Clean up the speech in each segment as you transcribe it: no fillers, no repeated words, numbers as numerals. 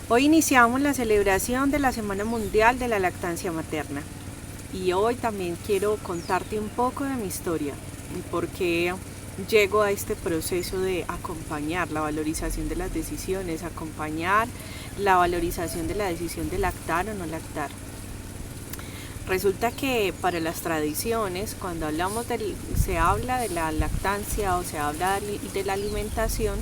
Hoy iniciamos la celebración de la Semana Mundial de la Lactancia Materna y hoy también quiero contarte un poco de mi historia y por qué llego a este proceso de acompañar la valorización de las decisiones, acompañar la valorización de la decisión de lactar o no lactar. Resulta que para las tradiciones, cuando se habla de la lactancia o se habla de la alimentación,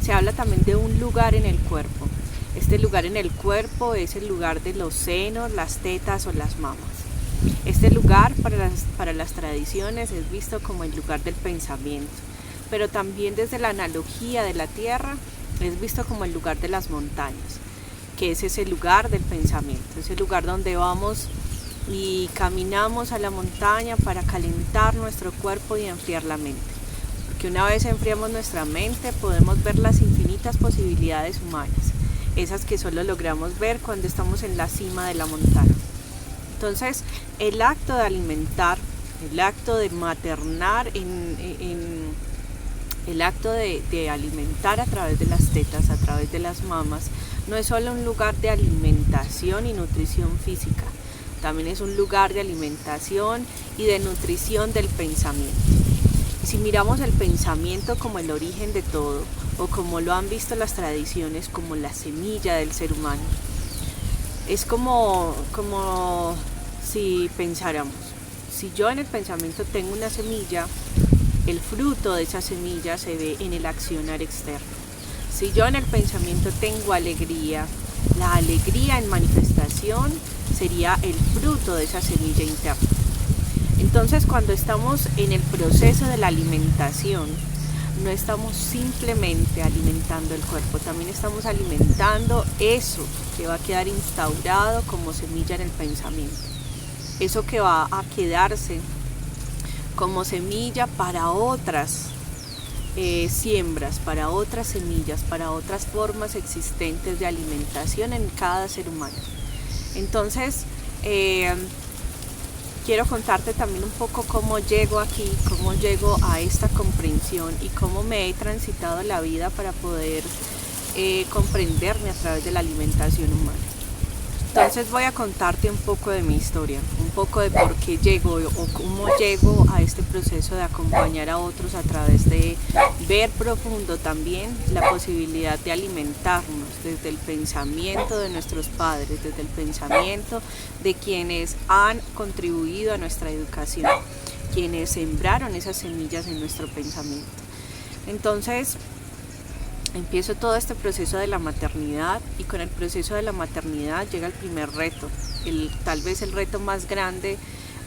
se habla también de un lugar en el cuerpo. Este lugar en el cuerpo es el lugar de los senos, las tetas o las mamas. Este lugar para las tradiciones es visto como el lugar del pensamiento, pero también desde la analogía de la tierra es visto como el lugar de las montañas, que es ese lugar del pensamiento, ese lugar donde vamos y caminamos a la montaña para calentar nuestro cuerpo y enfriar la mente. Porque una vez enfriamos nuestra mente podemos ver las infinitas posibilidades humanas, esas que solo logramos ver cuando estamos en la cima de la montaña. Entonces, el acto de alimentar, el acto de maternar, el acto de alimentar a través de las tetas, a través de las mamas, no es solo un lugar de alimentación y nutrición física, también es un lugar de alimentación y de nutrición del pensamiento. Y si miramos el pensamiento como el origen de todo, o como lo han visto las tradiciones, como la semilla del ser humano, es como si pensáramos, si yo en el pensamiento tengo una semilla, el fruto de esa semilla se ve en el accionar externo. Si yo en el pensamiento tengo alegría, la alegría en manifestación sería el fruto de esa semilla interna. Entonces, cuando estamos en el proceso de la alimentación, no estamos simplemente alimentando el cuerpo, también estamos alimentando eso que va a quedar instaurado como semilla en el pensamiento. Eso que va a quedarse como semilla para otras siembras, para otras semillas, para otras formas existentes de alimentación en cada ser humano. Entonces, quiero contarte también un poco cómo llego aquí, cómo llego a esta comprensión y cómo me he transitado la vida para poder comprenderme a través de la alimentación humana. Entonces voy a contarte un poco de mi historia, un poco de por qué llego o cómo llego a este proceso de acompañar a otros a través de ver profundo también la posibilidad de alimentarnos desde el pensamiento de nuestros padres, desde el pensamiento de quienes han contribuido a nuestra educación, quienes sembraron esas semillas en nuestro pensamiento. Entonces, empiezo todo este proceso de la maternidad y con el proceso de la maternidad llega el primer reto, tal vez el reto más grande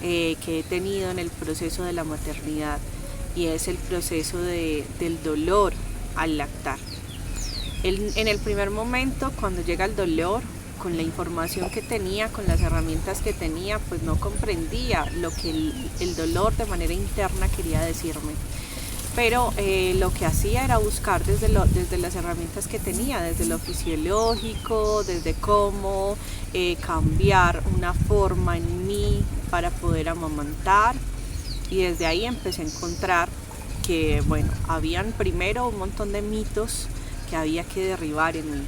que he tenido en el proceso de la maternidad, y es el proceso del dolor al lactar. En el primer momento, cuando llega el dolor, con la información que tenía, con las herramientas que tenía, pues no comprendía lo que el dolor de manera interna quería decirme. Pero lo que hacía era buscar desde las herramientas que tenía, desde lo fisiológico, desde cómo cambiar una forma en mí para poder amamantar, y desde ahí empecé a encontrar que, bueno, habían primero un montón de mitos que había que derribar en mí.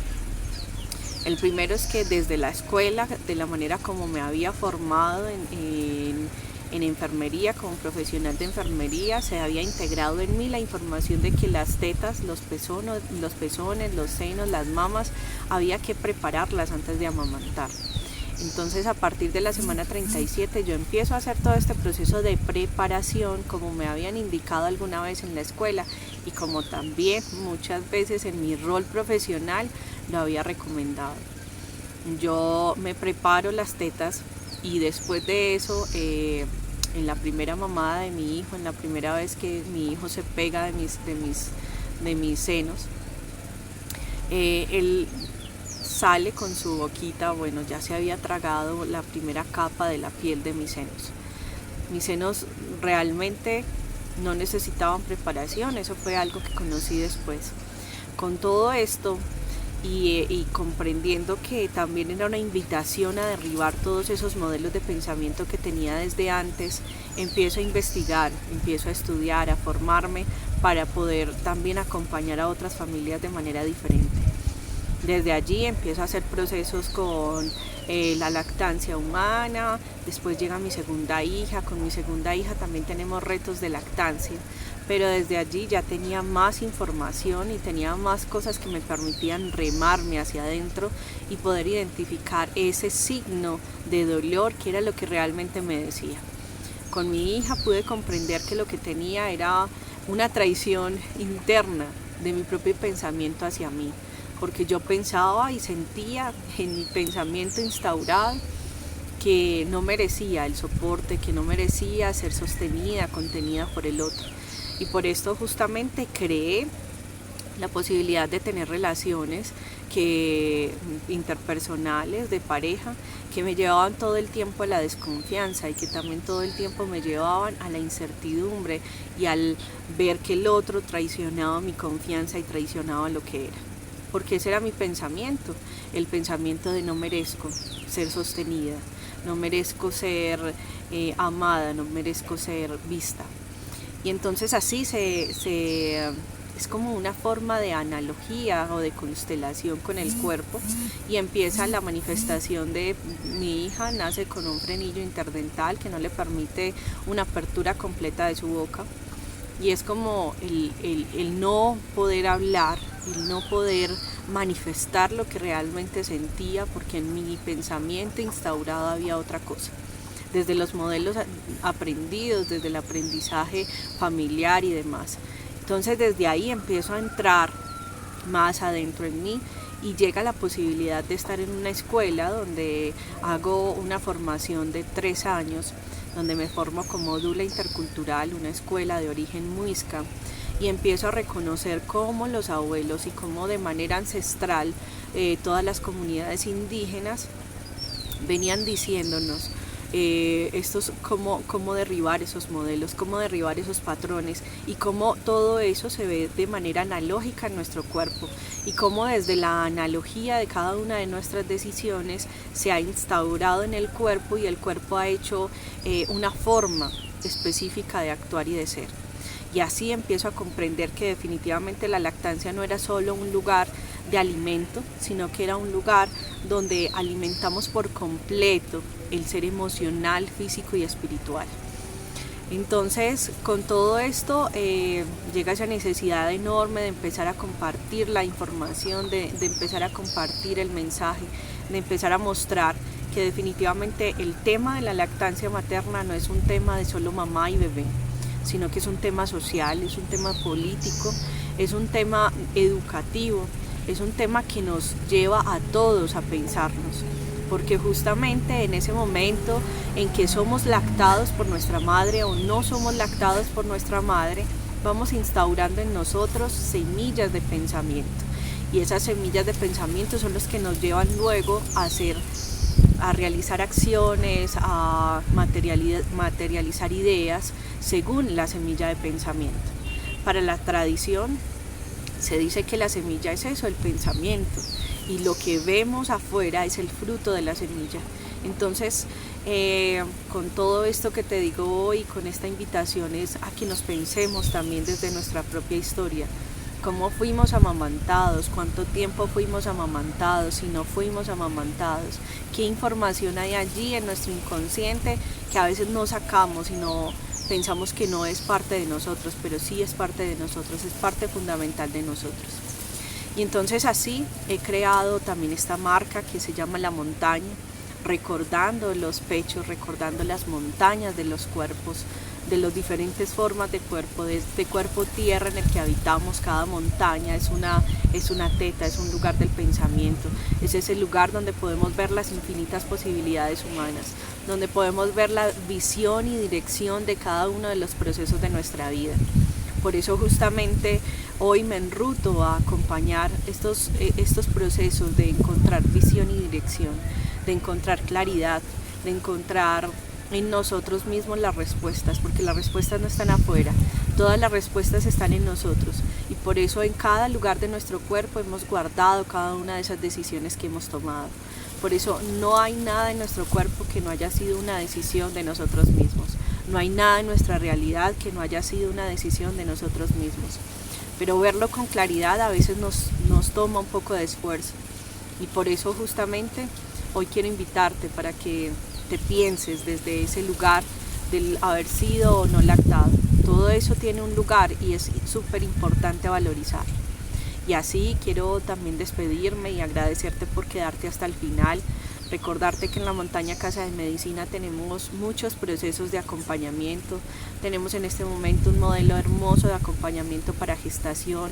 El primero es que desde la escuela, de la manera como me había formado en enfermería, como profesional de enfermería, se había integrado en mí la información de que las tetas, los pezones, los senos, las mamas, había que prepararlas antes de amamantar. Entonces, a partir de la semana 37 yo empiezo a hacer todo este proceso de preparación como me habían indicado alguna vez en la escuela y como también muchas veces en mi rol profesional lo había recomendado. Yo me preparo las tetas y después de eso, en la primera mamada de mi hijo, en la primera vez que mi hijo se pega de mis senos, él sale con su boquita, bueno, ya se había tragado la primera capa de la piel de mis senos. Mis senos realmente no necesitaban preparación, eso fue algo que conocí después. Con todo esto y comprendiendo que también era una invitación a derribar todos esos modelos de pensamiento que tenía desde antes, empiezo a investigar, empiezo a estudiar, a formarme para poder también acompañar a otras familias de manera diferente. Desde allí empiezo a hacer procesos con la lactancia humana, después llega mi segunda hija, con mi segunda hija también tenemos retos de lactancia, pero desde allí ya tenía más información y tenía más cosas que me permitían remarme hacia adentro y poder identificar ese signo de dolor que era lo que realmente me decía. Con mi hija pude comprender que lo que tenía era una traición interna de mi propio pensamiento hacia mí, porque yo pensaba y sentía en mi pensamiento instaurado que no merecía el soporte, que no merecía ser sostenida, contenida por el otro. Y por esto justamente creé la posibilidad de tener relaciones interpersonales, de pareja, que me llevaban todo el tiempo a la desconfianza y que también todo el tiempo me llevaban a la incertidumbre y al ver que el otro traicionaba mi confianza y traicionaba lo que era. Porque ese era mi pensamiento, el pensamiento de no merezco ser sostenida, no merezco ser amada, no merezco ser vista. Y entonces así es como una forma de analogía o de constelación con el cuerpo y empieza la manifestación de mi hija, nace con un frenillo interdental que no le permite una apertura completa de su boca y es como el no poder hablar, el no poder manifestar lo que realmente sentía porque en mi pensamiento instaurado había otra cosa. Desde los modelos aprendidos, desde el aprendizaje familiar y demás. Entonces desde ahí empiezo a entrar más adentro en mí y llega la posibilidad de estar en una escuela donde hago una formación de 3 años, donde me formo como doula intercultural, una escuela de origen muisca, y empiezo a reconocer cómo los abuelos y cómo de manera ancestral todas las comunidades indígenas venían diciéndonos cómo derribar esos modelos, cómo derribar esos patrones y cómo todo eso se ve de manera analógica en nuestro cuerpo y cómo desde la analogía de cada una de nuestras decisiones se ha instaurado en el cuerpo y el cuerpo ha hecho una forma específica de actuar y de ser. Y así empiezo a comprender que definitivamente la lactancia no era solo un lugar de alimento, sino que era un lugar donde alimentamos por completo el ser emocional, físico y espiritual. Entonces, con todo esto llega esa necesidad enorme de empezar a compartir la información, de empezar a compartir el mensaje, de empezar a mostrar que definitivamente el tema de la lactancia materna no es un tema de solo mamá y bebé, sino que es un tema social, es un tema político, es un tema educativo, es un tema que nos lleva a todos a pensarnos, porque justamente en ese momento en que somos lactados por nuestra madre o no somos lactados por nuestra madre, vamos instaurando en nosotros semillas de pensamiento, y esas semillas de pensamiento son los que nos llevan luego a realizar acciones, a materializar ideas según la semilla de pensamiento. Para la tradición se dice que la semilla es eso, el pensamiento, y lo que vemos afuera es el fruto de la semilla. Entonces, con todo esto que te digo hoy, con esta invitación es a que nos pensemos también desde nuestra propia historia. ¿Cómo fuimos amamantados? ¿Cuánto tiempo fuimos amamantados? Si no fuimos amamantados, ¿qué información hay allí en nuestro inconsciente que a veces no sacamos y no pensamos que no es parte de nosotros, pero sí es parte de nosotros, es parte fundamental de nosotros? Y entonces así he creado también esta marca que se llama La Montaña, recordando los pechos, recordando las montañas de los cuerpos, de las diferentes formas de cuerpo, de este cuerpo tierra en el que habitamos. Cada montaña es una teta, es un lugar del pensamiento, es ese lugar donde podemos ver las infinitas posibilidades humanas, donde podemos ver la visión y dirección de cada uno de los procesos de nuestra vida. Por eso justamente hoy me enruto a acompañar estos procesos de encontrar visión y dirección, de encontrar claridad, de encontrar en nosotros mismos las respuestas, porque las respuestas no están afuera, todas las respuestas están en nosotros, y por eso en cada lugar de nuestro cuerpo hemos guardado cada una de esas decisiones que hemos tomado. Por eso no hay nada en nuestro cuerpo que no haya sido una decisión de nosotros mismos, no hay nada en nuestra realidad que no haya sido una decisión de nosotros mismos, pero verlo con claridad a veces nos toma un poco de esfuerzo. Y por eso justamente hoy quiero invitarte para que te pienses desde ese lugar del haber sido o no lactado. Todo eso tiene un lugar y es súper importante valorizar. Y así quiero también despedirme y agradecerte por quedarte hasta el final. Recordarte que en la Montaña Casa de Medicina tenemos muchos procesos de acompañamiento. Tenemos en este momento un modelo hermoso de acompañamiento para gestación,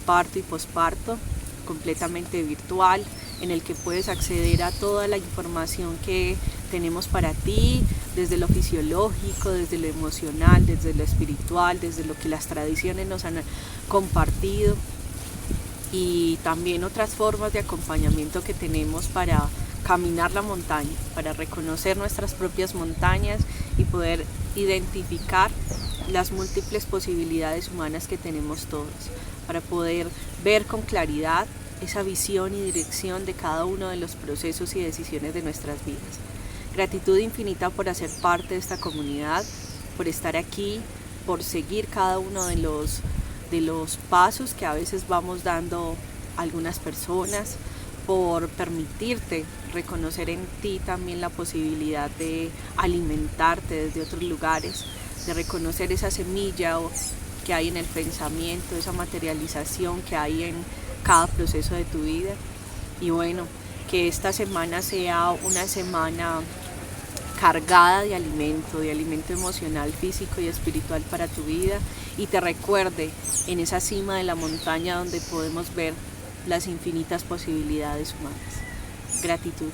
parto y posparto, completamente virtual, en el que puedes acceder a toda la información que tenemos para ti, desde lo fisiológico, desde lo emocional, desde lo espiritual, desde lo que las tradiciones nos han compartido, y también otras formas de acompañamiento que tenemos para caminar la montaña, para reconocer nuestras propias montañas y poder identificar las múltiples posibilidades humanas que tenemos todos, para poder ver con claridad esa visión y dirección de cada uno de los procesos y decisiones de nuestras vidas. Gratitud infinita por hacer parte de esta comunidad, por estar aquí, por seguir cada uno de los pasos que a veces vamos dando algunas personas, por permitirte reconocer en ti también la posibilidad de alimentarte desde otros lugares, de reconocer esa semilla que hay en el pensamiento, esa materialización que hay en cada proceso de tu vida. Y bueno, que esta semana sea una semana cargada de alimento emocional, físico y espiritual para tu vida, y te recuerde en esa cima de la montaña donde podemos ver las infinitas posibilidades humanas. Gratitud.